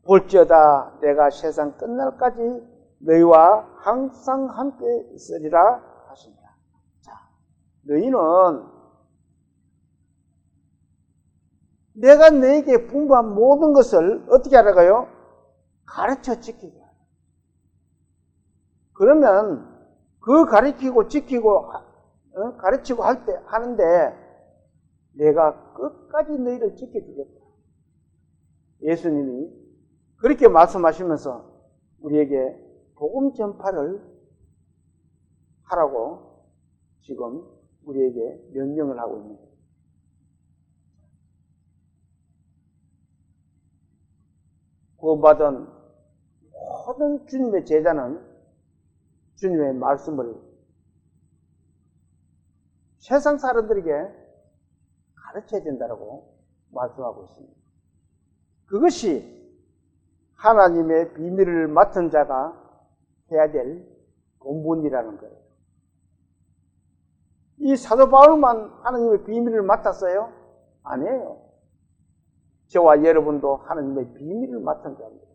볼지어다 내가 세상 끝날까지 너희와 항상 함께 있으리라 하십니다. 자, 너희는 내가 너에게 분부한 모든 것을 어떻게 하라고요? 가르쳐 지키게 하라. 그러면 그 가르치고 지키고 가르치고 할 때 하는데 내가 끝까지 너희를 지켜주겠다. 예수님이 그렇게 말씀하시면서 우리에게 복음 전파를 하라고 지금 우리에게 명령을 하고 있는 거예요. 구원받은 모든 주님의 제자는 주님의 말씀을 세상 사람들에게 가르쳐야 된다고 말씀하고 있습니다. 그것이 하나님의 비밀을 맡은 자가 해야 될 본분이라는 거예요. 이 사도 바울만 하나님의 비밀을 맡았어요? 아니에요. 저와 여러분도 하나님의 비밀을 맡은 자입니다.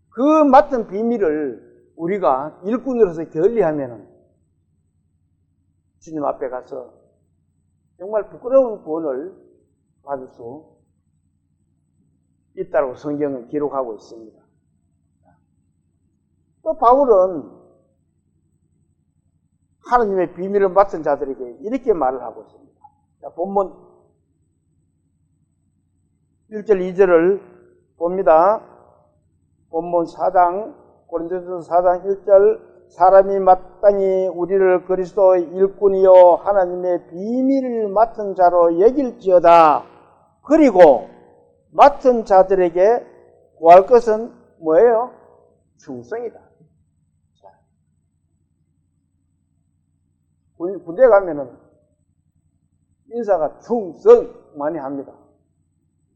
그 맡은 비밀을 우리가 일꾼으로서 결리하면 주님 앞에 가서 정말 부끄러운 구원을 받을 수 있다고 성경은 기록하고 있습니다. 또 바울은 하나님의 비밀을 맡은 자들에게 이렇게 말을 하고 있습니다. 자, 본문 1절 2절을 봅니다. 본문 4장 고린도전서 4장 1절 사람이 마땅히 우리를 그리스도의 일꾼이요 하나님의 비밀을 맡은 자로 여길지어다. 그리고 맡은 자들에게 구할 것은 뭐예요? 충성이다. 군대 가면은 인사가 충성 많이 합니다.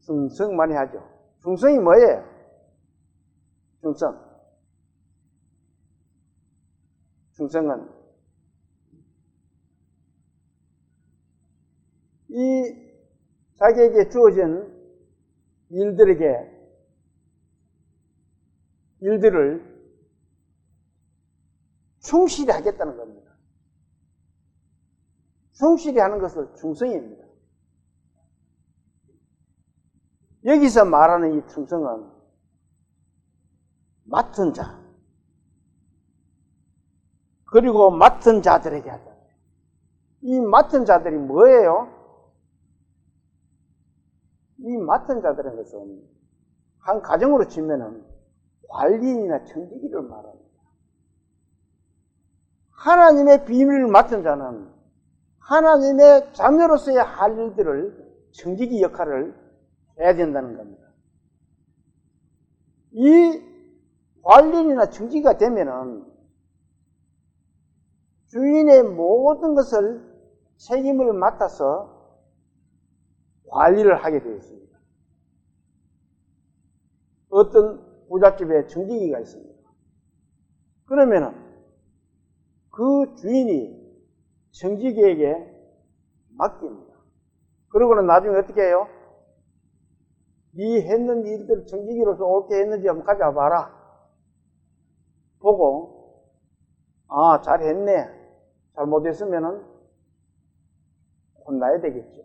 충성 많이 하죠. 충성이 뭐예요? 충성은 이 자기에게 주어진 일들을 충실히 하겠다는 겁니다. 충실히 하는 것을 충성입니다. 여기서 말하는 이 충성은 맡은 자, 그리고 맡은 자들에게 하자. 이 맡은 자들이 뭐예요? 이 맡은 자들은 것은 한 가정으로 치면은 관리인이나 청지기를 말합니다. 하나님의 비밀을 맡은 자는 하나님의 자녀로서의 할 일들을 청지기 역할을 해야 된다는 겁니다. 이 관리인이나 청지기가 되면은 주인의 모든 것을 책임을 맡아서 관리를 하게 되어 있습니다. 어떤 부잣집에 청지기가 있습니다. 그러면은 그 주인이 청지기에게 맡깁니다. 그러고는 나중에 어떻게 해요? 네 했는 일들 청지기로서 옳게 했는지 한번 가져와봐라. 보고 아 잘했네. 잘못했으면은 혼나야 되겠죠.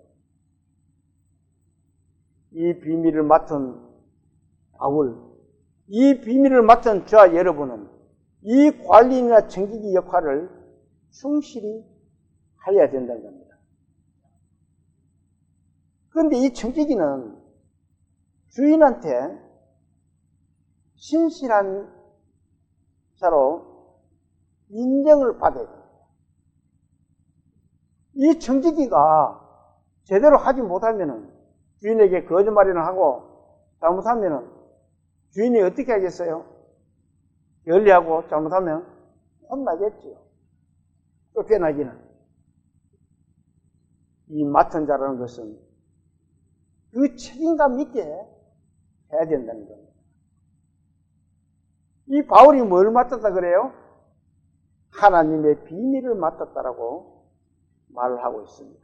이 비밀을 맡은 바울, 이 비밀을 맡은 저와 여러분은 이 관리인이나 청지기 역할을 충실히 하여야 된다는 겁니다. 그런데 이 청지기는 주인한테 신실한 자로 인정을 받아야 됩니다. 이 청지기가 제대로 하지 못하면은 주인에게 거짓말이나 하고 잘못하면은 주인이 어떻게 하겠어요? 열리하고 잘못하면 혼나겠죠. 쫓겨나기는. 이 맡은 자라는 것은 그 책임감 있게 해야 된다는 겁니다. 이 바울이 뭘 맡았다 그래요? 하나님의 비밀을 맡았다라고 말을 하고 있습니다.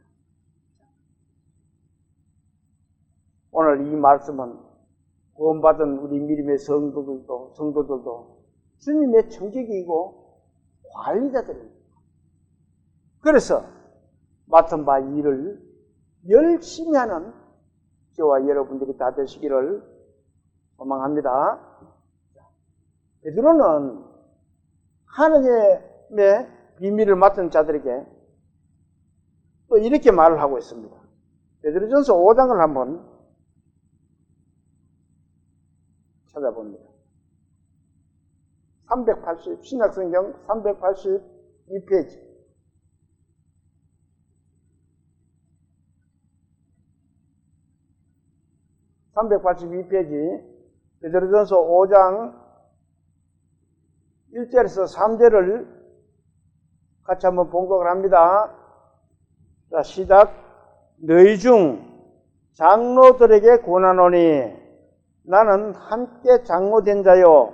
오늘 이 말씀은 구원받은 우리 믿음의 성도들도 주님의 청객이고 관리자들입니다. 그래서 맡은 바 일을 열심히 하는 저와 여러분들이 다 되시기를 소망합니다. 베드로는 하나님의 비밀을 맡은 자들에게 또 이렇게 말을 하고 있습니다. 베드로전서 5장을 한번 찾아봅니다. 신약성경 382페이지. 베드로전서 5장 1절에서 3절을 같이 한번 봉독을 합니다. 자, 시작. 너희 중 장로들에게 권하노니 나는 함께 장로된 자요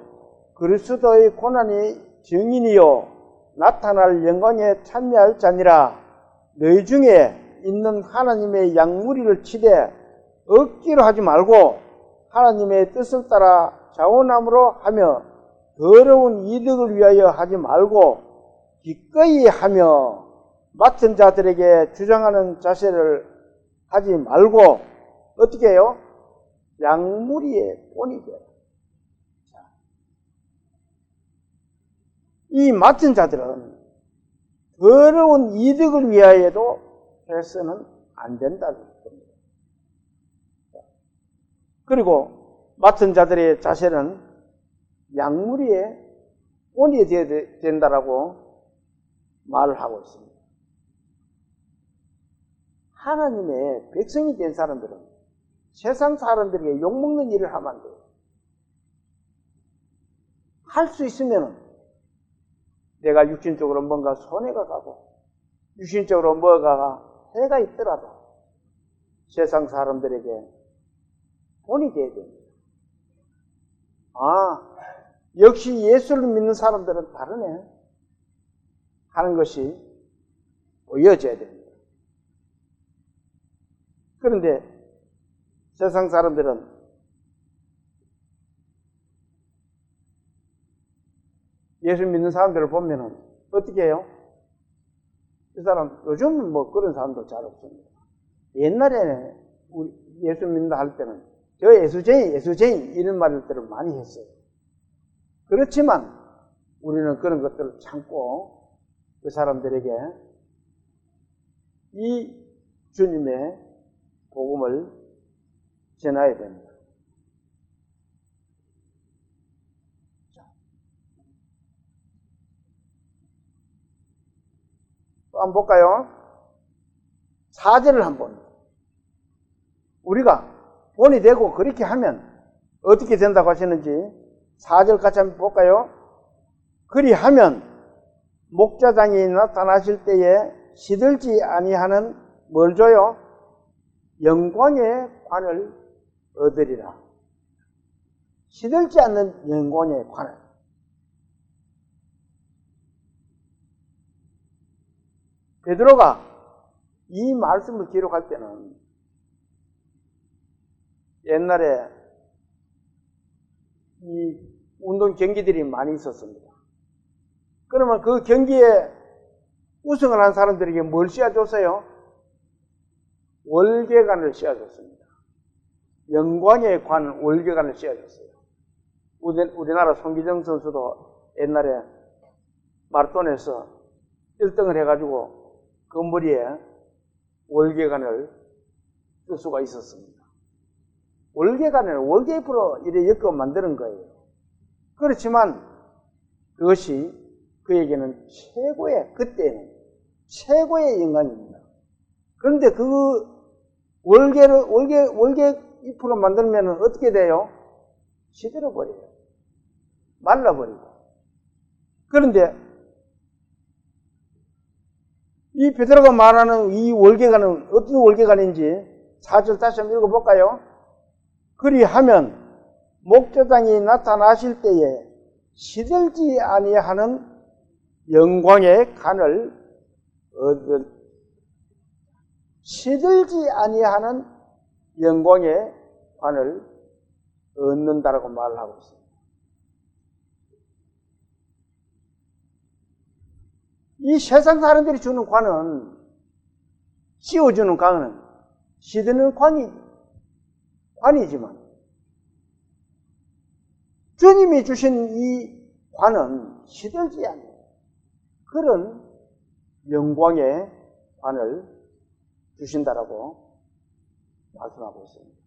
그리스도의 고난이 증인이요 나타날 영광에 참여할 자니라. 너희 중에 있는 하나님의 양무리를 치되 억지로 하지 말고 하나님의 뜻을 따라 자원함으로 하며 더러운 이득을 위하여 하지 말고 기꺼이 하며 맡은 자들에게 주장하는 자세를 하지 말고 어떻게 해요? 양무리의 본이 되라. 이 맡은 자들은 더러운 이득을 위하여도 해서는 안 된다는 겁니다. 그리고 맡은 자들의 자세는 양무리의 본이 되어야 된다라고 말을 하고 있습니다. 하나님의 백성이 된 사람들은 세상 사람들에게 욕먹는 일을 하면 안 돼요. 할 수 있으면 내가 육신적으로 뭔가 손해가 가고 육신적으로 뭐가 해가 있더라도 세상 사람들에게 본이 되어야 됩니다. 아, 역시 예수를 믿는 사람들은 다르네 하는 것이 보여져야 됩니다. 그런데 세상 사람들은 예수 믿는 사람들을 보면은 어떻게 해요? 이 사람 요즘은 뭐 그런 사람도 잘 없습니다. 옛날에는 우리 예수 믿는다 할 때는 저 예수쟁이 이런 말들을 많이 했어요. 그렇지만 우리는 그런 것들을 참고 그 사람들에게 이 주님의 복음을 전해야 됩니다. 또 한번 볼까요? 4절을 한번 우리가 본이 되고 그렇게 하면 어떻게 된다고 하시는지 4절 같이 한번 볼까요? 그리하면 목자장이 나타나실 때에 시들지 아니하는 뭘 줘요? 영광의 관을 얻으리라. 시들지 않는 영광의 관을. 베드로가 이 말씀을 기록할 때는 옛날에 이 운동 경기들이 많이 있었습니다. 그러면 그 경기에 우승을 한 사람들에게 뭘 씌워줬어요? 월계관을 씌워줬습니다. 영광의 관 월계관을 씌워줬어요. 우리나라 손기정 선수도 옛날에 마라톤에서 1등을 해가지고 그 머리에 월계관을 쓸 수가 있었습니다. 월계관을 월계잎으로 이래 엮어 만드는 거예요. 그렇지만 그것이 그에게는 그때는 최고의 영광입니다. 그런데 그 월계잎으로 만들면 어떻게 돼요? 시들어버려요. 말라버리고. 그런데 이 베드로가 말하는 이 월계관은 어떤 월계관인지 4절 다시 한번 읽어볼까요? 그리하면 목자장이 나타나실 때에 시들지 아니하는 영광의 관을 시들지 아니하는 영광의 관을 얻는다라고 말을 하고 있습니다. 이 세상 사람들이 주는 관은, 씌워주는 관은 시드는 관이지만 주님이 주신 이 관은 시들지 않는 그런 영광의 관을 주신다라고 말씀하고 있습니다.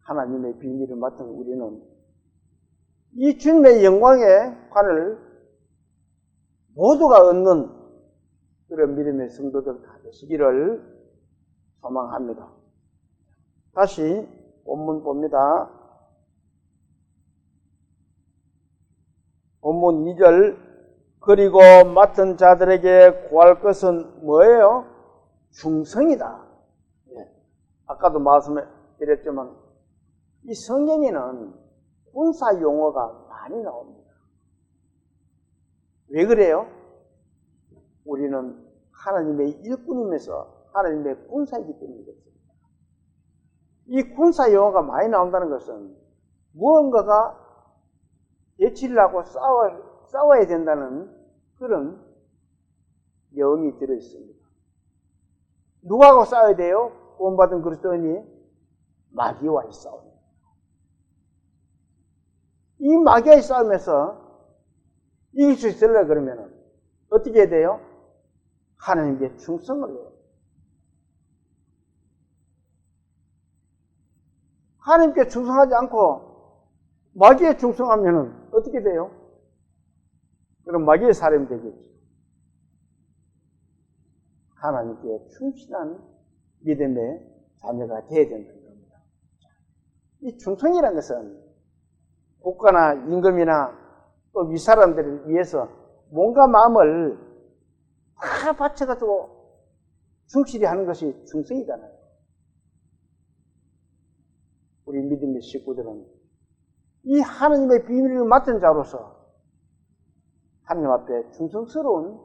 하나님의 비밀을 맡은 우리는 이 주님의 영광의 관을 모두가 얻는 그런 믿음의 성도들 다 되시기를 소망합니다. 다시 본문 봅니다. 본문 2절, 그리고 맡은 자들에게 구할 것은 뭐예요? 충성이다. 아까도 말씀드렸지만 이 성경에는 군사 용어가 많이 나옵니다. 왜 그래요? 우리는 하나님의 일꾼이면서 하나님의 군사이기 때문에 그렇습니다. 이 군사 용어가 많이 나온다는 것은 무언가가 대치를 하고 싸워야 된다는 그런 영이 들어있습니다. 누구하고 싸워야 돼요? 구원받은 그리스도인이 마귀와의 싸움입니다. 이 마귀와의 싸움에서 이길 수 있으려 그러면 어떻게 해야 돼요? 하나님께 충성을 해요. 하나님께 충성하지 않고 마귀에 충성하면 어떻게 돼요? 그럼 마귀의 사람이 되겠죠. 하나님께 충실한 믿음의 자녀가 되어야 된다는 겁니다. 이 충성이라는 것은 국가나 임금이나 또 윗사람들을 위해서 몸과 마음을 다 바쳐가지고 충실히 하는 것이 충성이잖아요. 우리 믿음의 식구들은 이 하나님의 비밀을 맡은 자로서 하나님 앞에 충성스러운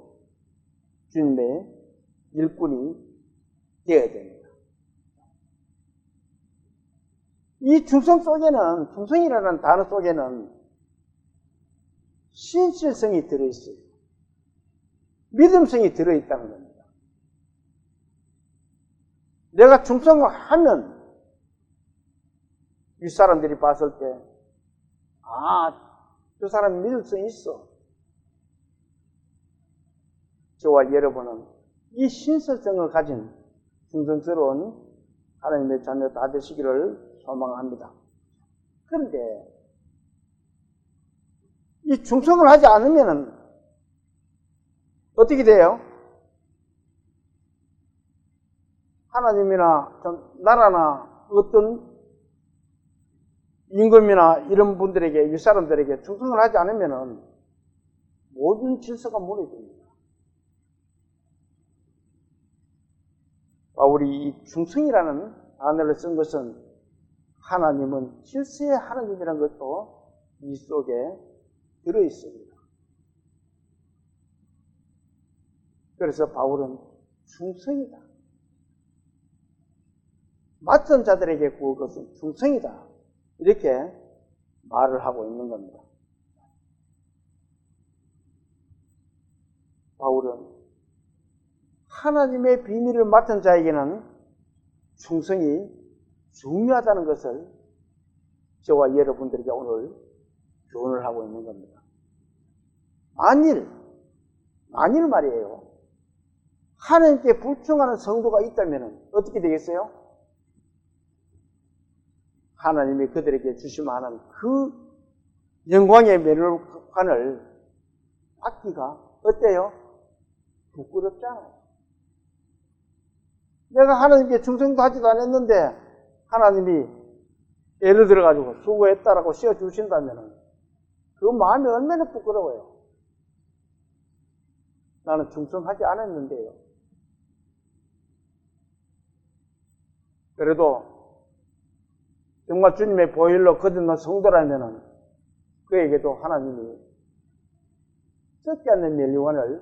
주님의 일꾼이 되어야 됩니다. 이 충성 속에는, 충성이라는 단어 속에는 신실성이 들어있어요. 믿음성이 들어있다는 겁니다. 내가 충성을 하면 윗사람들이 봤을 때, 저 사람 믿음성이 있어. 저와 여러분은 이 신실성을 가진 충성스러운 하나님의 자녀 다 되시기를 소망합니다. 그런데 이 충성을 하지 않으면 어떻게 돼요? 하나님이나 나라나 어떤 임금이나 이런 분들에게, 윗사람들에게 충성을 하지 않으면 모든 질서가 무너집니다. 바울이 이 충성이라는 단어를 쓴 것은 하나님은 질서의 하나님이라는 것도 이 속에 들어있습니다. 그래서 바울은 충성이다. 맡은 자들에게 구할 것은 충성이다. 이렇게 말을 하고 있는 겁니다. 바울은 하나님의 비밀을 맡은 자에게는 충성이 중요하다는 것을 저와 여러분들에게 오늘 교훈을 하고 있는 겁니다. 만일 말이에요. 하나님께 불충하는 성도가 있다면 어떻게 되겠어요? 하나님이 그들에게 주시만한 그 영광의 면류관을 받기가 어때요? 부끄럽잖아요. 내가 하나님께 충성도 하지도 않았는데 하나님이 예를 들어가지고 수고했다라고 씌워주신다면 그 마음이 얼마나 부끄러워요. 나는 충성하지 않았는데요. 그래도 정말 주님의 보혈로 거듭난 성도라면은 그에게도 하나님이 썩지 않는 멸류관을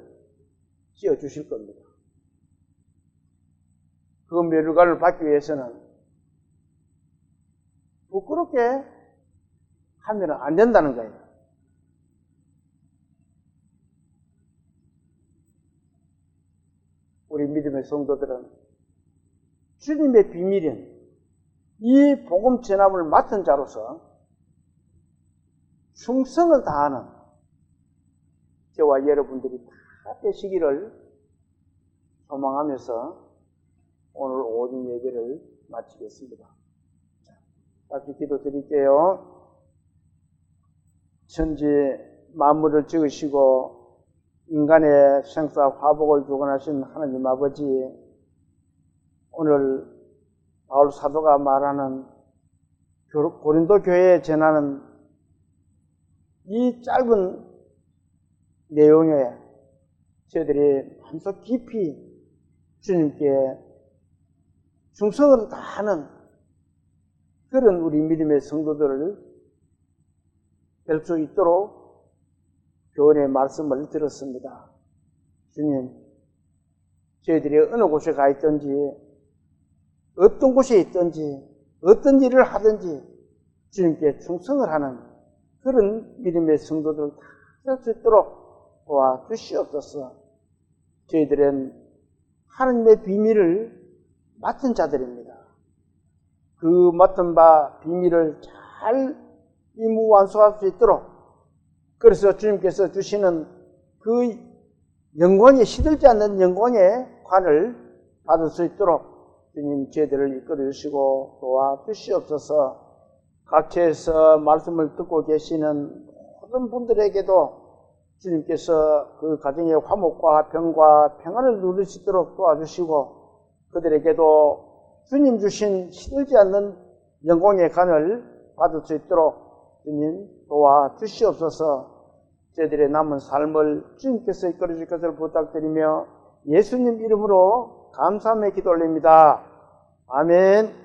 씌워주실 겁니다. 그 멸류관을 받기 위해서는 부끄럽게 하면 안 된다는 거예요. 우리 믿음의 성도들은 주님의 비밀인 이 복음 전함을 맡은 자로서 충성을 다하는 저와 여러분들이 다 되시기를 소망하면서 오늘 오전 예배를 마치겠습니다. 다시 기도드릴게요. 천지 만물을 지으시고 인간의 생사 화복을 주관하신 하나님 아버지, 오늘 바울 사도가 말하는 고린도 교회에 전하는 이 짧은 내용에 저희들이 마음속 깊이 주님께 충성을 다하는 그런 우리 믿음의 성도들을 될 수 있도록 교훈의 말씀을 들었습니다. 주님, 저희들이 어느 곳에 가 있든지 어떤 곳에 있든지 어떤 일을 하든지 주님께 충성을 하는 그런 믿음의 성도들 다 될 수 있도록 도와주시옵소서. 저희들은 하나님의 비밀을 맡은 자들입니다. 그 맡은 바 비밀을 잘 임무완수할 수 있도록, 그래서 주님께서 주시는 그 영광에 시들지 않는 영광의 관을 받을 수 있도록 주님 저희들을 이끌어 주시고 도와주시옵소서. 각처에서 말씀을 듣고 계시는 모든 분들에게도 주님께서 그 가정의 화목과 병과 평안을 누릴 수 있도록 도와주시고, 그들에게도 주님 주신 시들지 않는 영광의 간을 받을 수 있도록 주님 도와주시옵소서. 저희들의 남은 삶을 주님께서 이끌어 주실 것을 부탁드리며 예수님 이름으로 감사하며 기도 올립니다. 아멘.